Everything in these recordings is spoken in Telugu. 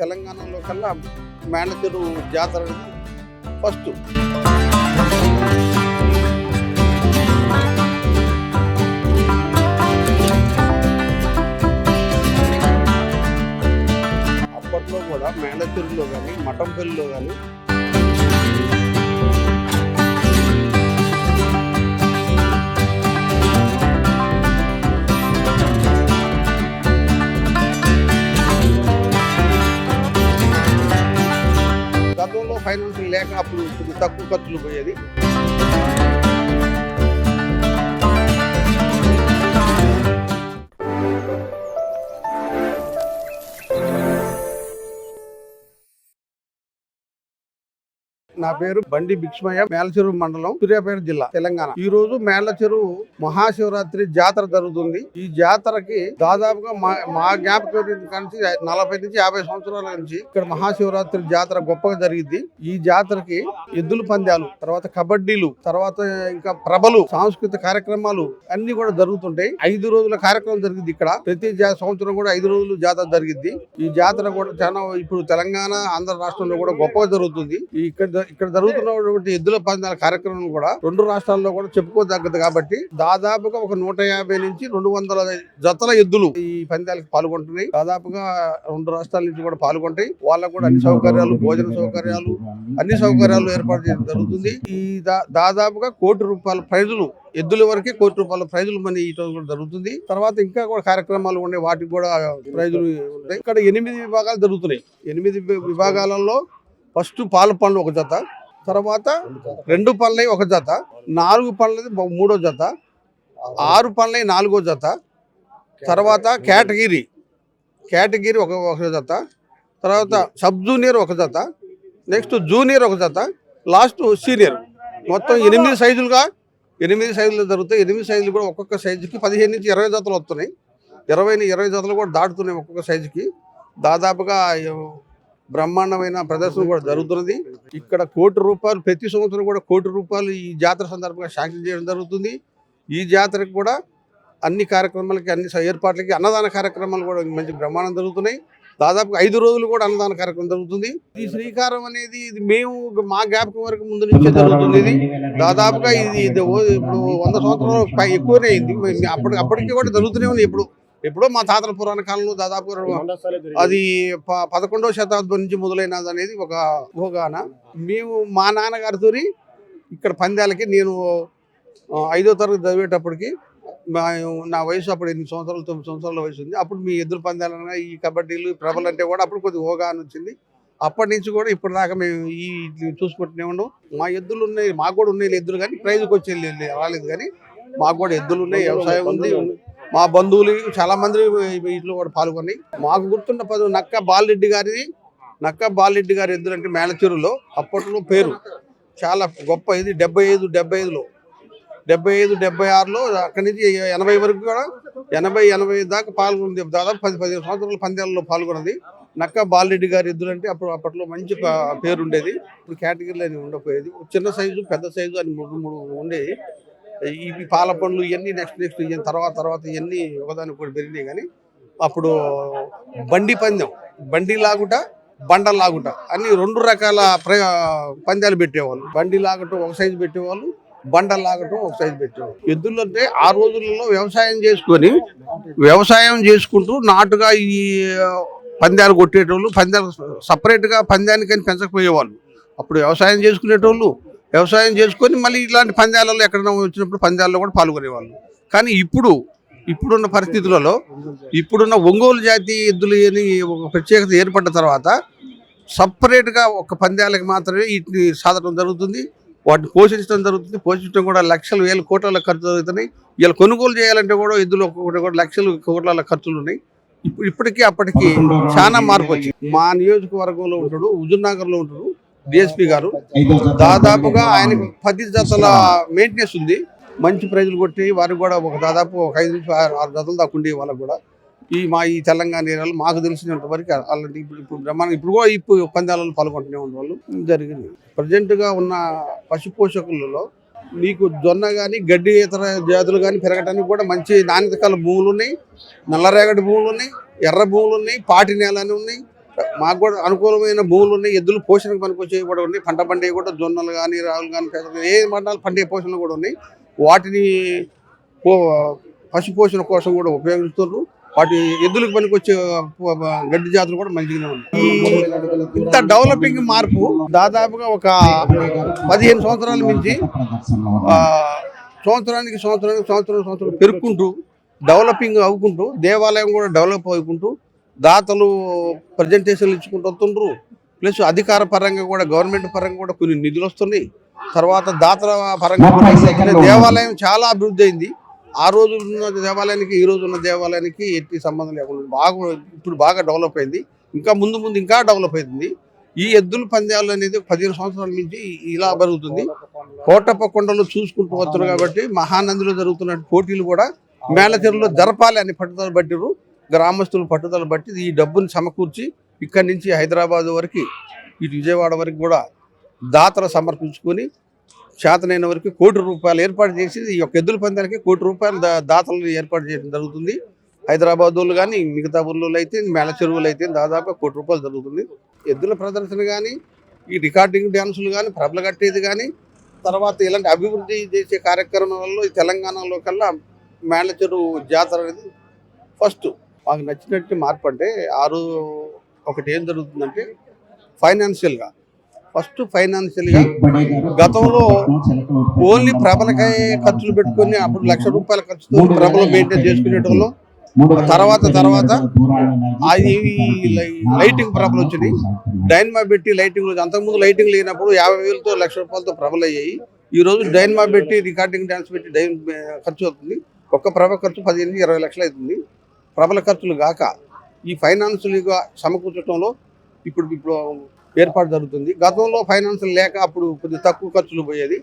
తెలంగాణలో కల్లా మేనచెరు జాతర ఫస్ట్. అప్పట్లో కూడా మేనచెరులో కానీ మఠంపల్లిలో కానీ గతంలో ఫైనాన్షియల్ లేక అప్పుడు తక్కువ ఖర్చులు పోయేది. నా పేరు బండి భిక్షమయ్య, మేలచెరువు మండలం, సూర్యాపేట జిల్లా, తెలంగాణ. ఈ రోజు మేలచెరువు మహాశివరాత్రి జాతర జరుగుతుంది. ఈ జాతరకి దాదాపుగా మా జ్ఞాపకం నుంచి 40 నుంచి 50 సంవత్సరాల నుంచి ఇక్కడ మహాశివరాత్రి జాతర గొప్పగా జరిగింది. ఈ జాతరకి ఎద్దుల పందాలు, తర్వాత కబడ్డీలు, తర్వాత ఇంకా ప్రభలు, సాంస్కృతిక కార్యక్రమాలు అన్ని కూడా జరుగుతుంటాయి. 5 రోజుల కార్యక్రమం జరిగింది ఇక్కడ. ప్రతి సంవత్సరం కూడా 5 రోజులు జాతర జరిగింది. ఈ జాతర కూడా చాలా ఇప్పుడు తెలంగాణ, ఆంధ్ర రాష్ట్రంలో కూడా గొప్పగా జరుగుతుంది. ఇక్కడ జరుగుతున్నటువంటి ఎద్దుల పందాల కార్యక్రమం కూడా 2 రాష్ట్రాల్లో కూడా చెప్పుకోదగ్గదు. కాబట్టి దాదాపుగా ఒక 150 నుంచి 200 జతల ఎద్దులు ఈ పందాలకు పాల్గొంటున్నాయి. దాదాపుగా 2 రాష్ట్రాల నుంచి కూడా పాల్గొంటాయి. వాళ్ళకు కూడా అన్ని సౌకర్యాలు, భోజన సౌకర్యాలు, అన్ని సౌకర్యాలు ఏర్పాటు చేయడం జరుగుతుంది. ఈ దాదాపుగా ₹1 కోటి ప్రైజులు, ఎద్దుల వరకే ₹1 కోటి ప్రైజులు మనీ ఈ రోజు కూడా జరుగుతుంది. తర్వాత ఇంకా కూడా కార్యక్రమాలు ఉన్నాయి, వాటికి కూడా ప్రైజులు ఉంటాయి. ఇక్కడ 8 విభాగాలు జరుగుతున్నాయి. 8 విభాగాలలో ఫస్ట్ పాల పండ్లు ఒక జత, తర్వాత 2 పళ్ళై ఒక జత, 4 పళ్ళది 3వ జత, 6 పళ్ళై 4వ జత, తర్వాత కేటగిరీ ఒక జత, తర్వాత సబ్ జూనియర్ ఒక జత, నెక్స్ట్ జూనియర్ ఒక జత, లాస్ట్ సీనియర్. మొత్తం 8 సైజులుగా 8 సైజులు జరుగుతాయి. 8 సైజులు కూడా ఒక్కొక్క సైజుకి 15 నుంచి 20 జతలు వస్తున్నాయి. 20 జతలు కూడా దాటుతున్నాయి ఒక్కొక్క సైజుకి. దాదాపుగా బ్రహ్మాండమైన ప్రదర్శన కూడా జరుగుతున్నది. ఇక్కడ ₹1 కోటి, ప్రతి సంవత్సరం కూడా ₹1 కోటి ఈ జాతర సందర్భంగా శాంక్షన్ చేయడం జరుగుతుంది. ఈ జాతరకు కూడా అన్ని కార్యక్రమాలకి, అన్ని ఏర్పాట్లకి, అన్నదాన కార్యక్రమాలు కూడా మంచి బ్రహ్మాండం జరుగుతున్నాయి. దాదాపు 5 రోజులు కూడా అన్నదాన కార్యక్రమం జరుగుతుంది. ఈ శ్రీకారం అనేది ఇది మేము మా జ్ఞాపకం వరకు ముందు నుంచే జరుగుతుంది. ఇది దాదాపుగా ఇది ఇప్పుడు 100 సంవత్సరాలు ఎక్కువనే అయింది. అప్పటికి కూడా జరుగుతూనే ఉంది. ఎప్పుడో మా తాతల పురాణ కాలంలో దాదాపు అది 11వ శతాబ్దం నుంచి మొదలైనది అనేది ఒక ఊహాగాన. మేము మా నాన్నగారితో ఇక్కడ పందాలకి, నేను 5వ తరగతి చదివేటప్పటికి నా వయసు అప్పుడు 8 సంవత్సరాలు 9 సంవత్సరాల వయసు ఉంది. అప్పుడు మీ ఎద్దుల పందాలన్నా, ఈ కబడ్డీలు, ప్రభలు అంటే కూడా అప్పుడు కొద్దిగా ఊహాగాన వచ్చింది. అప్పటి నుంచి కూడా ఇప్పటిదాకా మేము ఈ చూసుకుంటూనే ఉన్నాం. మా ఎద్దులు ఉన్నాయి, మాకు కూడా ఉన్నాయి ఎద్దులు, కానీ ప్రైజ్కి వచ్చి రాలేదు. కానీ మాకు కూడా ఎద్దులు ఉన్నాయి, వ్యవసాయం ఉంది. మా బంధువులు చాలా మంది వీటిలో కూడా పాల్గొన్నాయి. మాకు గుర్తున్న నక్క బాలరెడ్డి గారి ఎద్దులు అంటే మేలచెరువులో అప్పట్లో పేరు చాలా గొప్ప. ఇది 75లో 76లో అక్కడి నుంచి 80 వరకు కూడా 80 దాకా పాల్గొంది. దాదాపు 10-15 సంవత్సరాల పందాలలో పాల్గొన్నది నక్క బాలరెడ్డి గారి ఎద్దులు అంటే. అప్పట్లో మంచి పేరు ఉండేది. ఇప్పుడు కేటగిరీలు అని ఉండకపోయేది. చిన్న సైజు, పెద్ద సైజు అని 3 ఉండేది. ఇవి పాల పండ్లు ఇవన్నీ నెక్స్ట్ ఇవన్నీ తర్వాత ఇవన్నీ ఒకదానికి కూడా పెరిగినాయి. కానీ అప్పుడు బండి పందెం, బండి లాగుట, బండ లాగుట అన్ని 2 రకాల పందాలు పెట్టేవాళ్ళు. బండి లాగటం ఒక సైజు పెట్టేవాళ్ళు, బండ లాగటం ఒక సైజు పెట్టేవాళ్ళు. ఎద్దులు అంటే ఆ రోజులలో వ్యవసాయం చేసుకుంటూ నాటుగా ఈ పందాలు కొట్టేటోళ్ళు. పందాలు సపరేట్గా పందానికని పెంచకపోయేవాళ్ళు. అప్పుడు వ్యవసాయం చేసుకునేటోళ్ళు, వ్యవసాయం చేసుకొని మళ్ళీ ఇలాంటి పందాలలో ఎక్కడైనా వచ్చినప్పుడు పందాల్లో కూడా పాల్గొనేవాళ్ళు. కానీ ఇప్పుడున్న పరిస్థితులలో, ఇప్పుడున్న ఒంగోలు జాతి ఎద్దులు అని ఒక ప్రత్యేకత ఏర్పడ్డ తర్వాత సపరేట్గా ఒక పందాలకు మాత్రమే వీటిని సాధడం జరుగుతుంది. వాటిని పోషించడం జరుగుతుంది. పోషించడం కూడా లక్షలు, వేల కోట్ల ఖర్చు జరుగుతున్నాయి. ఇలా కొనుగోలు చేయాలంటే కూడా ఎద్దులు ఒక్కొక్కటి కూడా లక్షలు, కోట్ల ఖర్చులు ఉన్నాయి. ఇప్పటికీ అప్పటికి చాలా మార్పు వచ్చింది. మా నియోజకవర్గంలో ఉంటాడు, హుజూర్నగర్లో ఉంటాడు డిఎస్పీ గారు. దాదాపుగా ఆయనకు 10 జతల మెయింటెనెన్స్ ఉంది. మంచి ప్రైజులు కొట్టి వారికి కూడా దాదాపు 5 నుంచి 6 జతలు దాకా ఉండే వాళ్ళకు కూడా ఈ తెలంగాణ ఏరియాలో మాకు తెలిసినంత వరకు అలాంటి ఇప్పుడు బ్రహ్మాండం ఇప్పుడు కూడా పందాలలో పాల్గొంటూనే ఉన్న వాళ్ళు జరిగింది. ప్రజెంట్గా ఉన్న పశు పోషకులలో మీకు జొన్న కానీ, గడ్డి ఇతర జాతులు కానీ పెరగడానికి కూడా మంచి నాణ్యత కల భూములు ఉన్నాయి. నల్లరేగడి భూములు ఉన్నాయి, ఎర్ర భూములు ఉన్నాయి, పాటి నేలని ఉన్నాయి. మాకు కూడా అనుకూలమైన భూములు ఉన్నాయి, ఎద్దులు పోషణకు పనికొచ్చేవి కూడా ఉన్నాయి, పంట పండే కూడా జొన్నలు కానీ రాగులు కానీ పెసలు ఏ మండలాలు పండే పోషణలు కూడా ఉన్నాయి. వాటిని పశు పోషణ కోసం కూడా ఉపయోగిస్తున్నారు. వాటి ఎద్దులకు పనికొచ్చే గడ్డి జాతులు కూడా మంచిగానే ఉన్నాయి. ఇంత డెవలపింగ్ మార్పు దాదాపుగా ఒక 15 సంవత్సరాల నుంచి సంవత్సరం పెరుక్కుంటూ డెవలపింగ్ అవ్వుకుంటూ దేవాలయం కూడా డెవలప్ అవుకుంటూ దాతలు ప్రజెంటేషన్లు ఇచ్చుకుంటూ వస్తుండ్రు. ప్లస్ అధికార పరంగా కూడా గవర్నమెంట్ పరంగా కూడా కొన్ని నిధులు వస్తున్నాయి. తర్వాత దాతల పరంగా దేవాలయం చాలా అభివృద్ధి అయింది. ఆ రోజు ఉన్న దేవాలయానికి ఈ రోజు ఉన్న దేవాలయానికి ఎట్టి సంబంధం లేకుండా ఇప్పుడు బాగా డెవలప్ అయింది. ఇంకా ముందు ఇంకా డెవలప్ అవుతుంది. ఈ ఎద్దుల పందాలు అనేది 15 సంవత్సరాల నుంచి ఇలా జరుగుతుంది. కోటప్ప కొండలు చూసుకుంటూ వస్తున్నారు కాబట్టి మహానందిలో జరుగుతున్న పోటీలు కూడా మేళచెరువులో జరపాలి అని పట్టుదల పట్టిరు. గ్రామస్తులు పట్టుదల బట్టి ఈ డబ్బుని సమకూర్చి ఇక్కడి నుంచి హైదరాబాద్ వరకు ఇటు విజయవాడ వరకు కూడా దాతలు సమర్పించుకొని చేతనైన వరకు ₹1 కోటి ఏర్పాటు చేసి ఈ యొక్క ఎద్దుల పందాలకి ₹1 కోటి దాతలు ఏర్పాటు చేయడం జరుగుతుంది. హైదరాబాద్ వాళ్ళు కానీ మిగతా ఊళ్ళో అయితే మేళ చెరువులు అయితే దాదాపు ₹1 కోటి జరుగుతుంది. ఎద్దుల ప్రదర్శన కానీ ఈ రికార్డింగ్ డ్యాన్సులు కానీ ప్రభలు కట్టేది కానీ తర్వాత ఇలాంటి అభివృద్ధి చేసే కార్యక్రమాలలో ఈ తెలంగాణలో కల్లా మేళ చెరువు జాతర అనేది ఫస్ట్ మాకు నచ్చినట్టు మార్పు. అంటే ఒకటి ఏం జరుగుతుందంటే ఫైనాన్షియల్గా గతంలో ఓన్లీ ప్రభలకై ఖర్చులు పెట్టుకుని అప్పుడు ₹1,00,000 ఖర్చుతో ప్రభలు మెయింటైన్ చేసుకునేటోళ్ళం. తర్వాత అది లైటింగ్ ప్రభలు వచ్చినాయి, డైనమా పెట్టి లైటింగ్. అంతకుముందు లైటింగ్ లేనప్పుడు ₹50,000తో ₹1,00,000 ప్రభలు అయ్యాయి. ఈ రోజు డైనమా పెట్టి రికార్డింగ్ డాన్స్ పెట్టి ఖర్చు అవుతుంది. ఒక్క ప్రభ ఖర్చు 15-20 లక్షలు అవుతుంది. ప్రభల ఖర్చులు గాక ఈ ఫైనాన్షియల్గా సమకూర్చడంలో ఇప్పుడు ఏర్పాటు జరుగుతుంది. గతంలో ఫైనాన్షియల్ లేక అప్పుడు కొద్దిగా తక్కువ ఖర్చులు పోయేది.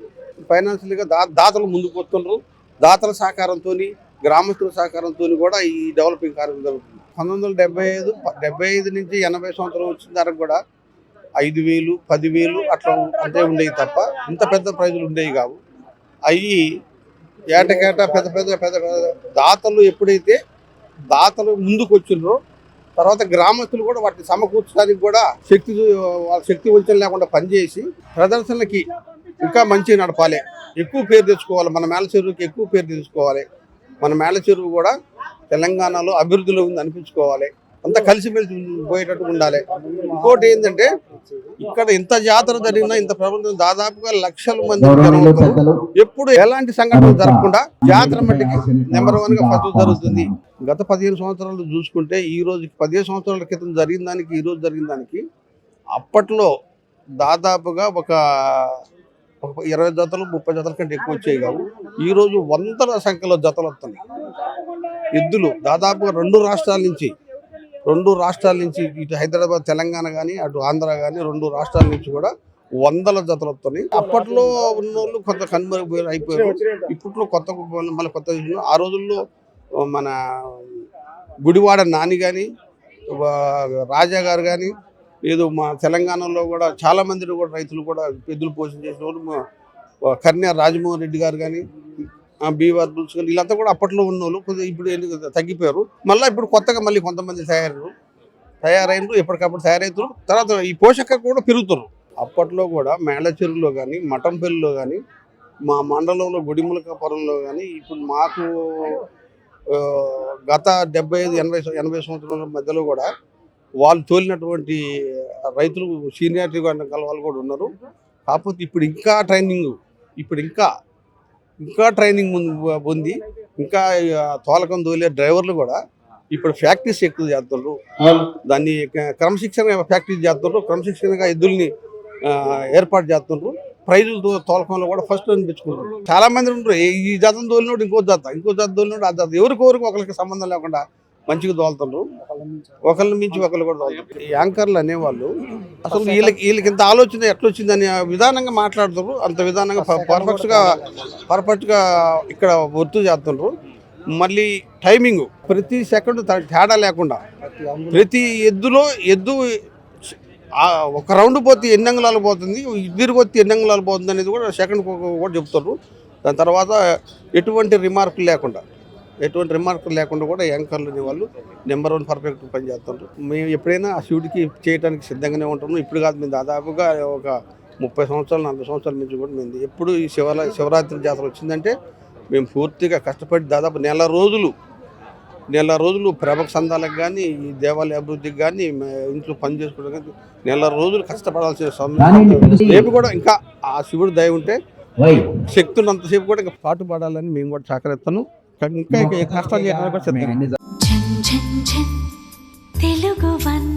ఫైనాన్షియల్గా దాతలు ముందుకు వస్తున్నారు. దాతల సహకారంతో గ్రామస్తుల సహకారంతో కూడా ఈ డెవలపింగ్ కార్యక్రమం జరుగుతుంది. 1975 నుంచి 80 సంవత్సరం వచ్చిన వరకు కూడా 5,000, 10,000 అట్లా అంతే ఉండేవి తప్ప ఇంత పెద్ద ప్రైజులు ఉండేవి కావు. అవి ఏటకేటా పెద్ద దాతలు ఎప్పుడైతే దాతలు ముందుకు వచ్చిండ్రో తర్వాత గ్రామస్తులు కూడా వాటిని సమకూర్చడానికి కూడా శక్తి వంచన లేకుండా పనిచేసి ప్రదర్శనలకి ఇంకా మంచిగా నడపాలి, ఎక్కువ పేరు తెచ్చుకోవాలి. మన మేళ చెరువుకి ఎక్కువ పేరు తెచ్చుకోవాలి. మన మేళ చెరువు కూడా తెలంగాణలో అభివృద్ధిలో ఉంది అనిపించుకోవాలి. అంతా కలిసిమెలిసి పోయేటట్టు ఉండాలి. ఇంకోటి ఏంటంటే ఇక్కడ ఇంత జాతర జరిగినా ఇంత ప్రభుత్వం దాదాపుగా లక్షల మంది ఎప్పుడు ఎలాంటి సంఘటనలు జరగకుండా జాతర మట్టికి నెంబర్ 1గా ఫస్ట్ జరుగుతుంది. గత 15 సంవత్సరాలు చూసుకుంటే ఈ రోజు 15 సంవత్సరాల క్రితం జరిగిన దానికి ఈ రోజు జరిగిన దానికి అప్పట్లో దాదాపుగా ఒక 20 జతలు 30 జతల కంటే ఎక్కువ వచ్చేవి కావు. ఈ రోజు వందల సంఖ్యలో జతలు వస్తున్నాయి. ఎద్దులు దాదాపుగా రెండు రాష్ట్రాల నుంచి ఇటు హైదరాబాద్ తెలంగాణ కానీ అటు ఆంధ్ర కానీ 2 రాష్ట్రాల నుంచి కూడా వందల జతలు వస్తున్నాయి. అప్పట్లో ఉన్నోళ్ళు కొంత కనుమరుగు అయిపోయారు. ఇప్పట్లో మళ్ళీ కొత్త ఆ రోజుల్లో మన గుడివాడ నాని కానీ రాజా గారు కానీ ఏదో మా తెలంగాణలో కూడా చాలా మంది కూడా రైతులు కూడా ఎద్దులు పోషణ చేసిన వాళ్ళు కర్ణ్య రాజమోహన్ రెడ్డి గారు కానీ బీవర్ బుల్స్ కానీ వీళ్ళంతా కూడా అప్పట్లో ఉన్న వాళ్ళు కొద్దిగా ఇప్పుడు తగ్గిపోయారు. మళ్ళీ ఇప్పుడు కొత్తగా మళ్ళీ కొంతమంది తయారైనరు ఎప్పటికప్పుడు తయారవుతారు. తర్వాత ఈ పోషక కూడా పెరుగుతారు. అప్పట్లో కూడా మేళ చెరువులో కానీ మఠంపల్లిలో కానీ మా మండలంలో గుడిములకాపురంలో కానీ ఇప్పుడు మాకు గత 75-80 సంవత్సరాల మధ్యలో కూడా వాళ్ళు తోలినటువంటి రైతులు సీనియారిటీ వాళ్ళు కూడా ఉన్నారు. కాకపోతే ఇప్పుడు ఇంకా ట్రైనింగ్ ఉంది. ఇంకా తోలకం తోలే డ్రైవర్లు కూడా ఇప్పుడు ప్రాక్టీస్ ఎక్కువ చేస్తున్నారు. దాన్ని క్రమశిక్షణ ప్రాక్టీస్ చేస్తున్నారు. క్రమశిక్షణగా ఎద్దుల్ని ఏర్పాటు చేస్తున్నారు. ప్రైజులతో తోలకంలో కూడా ఫస్ట్ అనిపించుకుంటారు. చాలా మంది ఉంటారు ఈ జాతం తోలినోడు ఇంకో జాత తోలినోడు ఆ జాత ఎవరికొరికి ఒకరికి సంబంధం లేకుండా మంచిగా తోలుతున్నారు. ఒకరిని మించి ఒకరు కూడా తోలుతారు. ఈ యాంకర్లు అనేవాళ్ళు అసలు వీళ్ళకి ఇంత ఆలోచన ఎట్లా వచ్చిందని విధానంగా మాట్లాడుతారు. అంత విధానంగా పర్ఫెక్ట్గా ఇక్కడ వర్తు చేస్తున్నారు. మళ్ళీ టైమింగ్ ప్రతి సెకండ్ తేడా లేకుండా ప్రతి ఎద్దు ఒక రౌండ్ పోతే ఎన్ని అంగుళాలు పోతుంది, ఇద్దరు పోతే ఎన్ని అంగుళాలు పోతుంది అనేది కూడా సెకండ్ కూడా చెప్తారు. దాని తర్వాత ఎటువంటి రిమార్కులు లేకుండా ఎటువంటి రిమార్క్ లేకుండా కూడా యాంకర్లు అనేవాళ్ళు నెంబర్ 1 పర్ఫెక్ట్ పని చేస్తుంటారు. మేము ఎప్పుడైనా ఆ శివుడికి చేయడానికి సిద్ధంగానే ఉంటాము. ఇప్పుడు కాదు, మేము దాదాపుగా ఒక 30 సంవత్సరాలు 40 సంవత్సరాల నుంచి కూడా మేము ఎప్పుడు ఈ శివరాత్రి జాతర వచ్చిందంటే మేము పూర్తిగా కష్టపడి దాదాపు నెల రోజులు ప్రభకు సందాలకు కానీ ఈ దేవాలయ అభివృద్ధికి కానీ ఇంట్లో పని చేసుకోవడానికి కానీ నెల రోజులు కష్టపడాల్సిన సమయం. రేపు కూడా ఇంకా ఆ శివుడు దయ ఉంటే శక్తి ఉన్నంతసేపు కూడా ఇంకా పాటు పడాలని మేము కూడా సహకరిస్తాను. ఇంకా కష్టాలు చేయడానికి కూడా సిద్ధంగా. తెలుగు వన్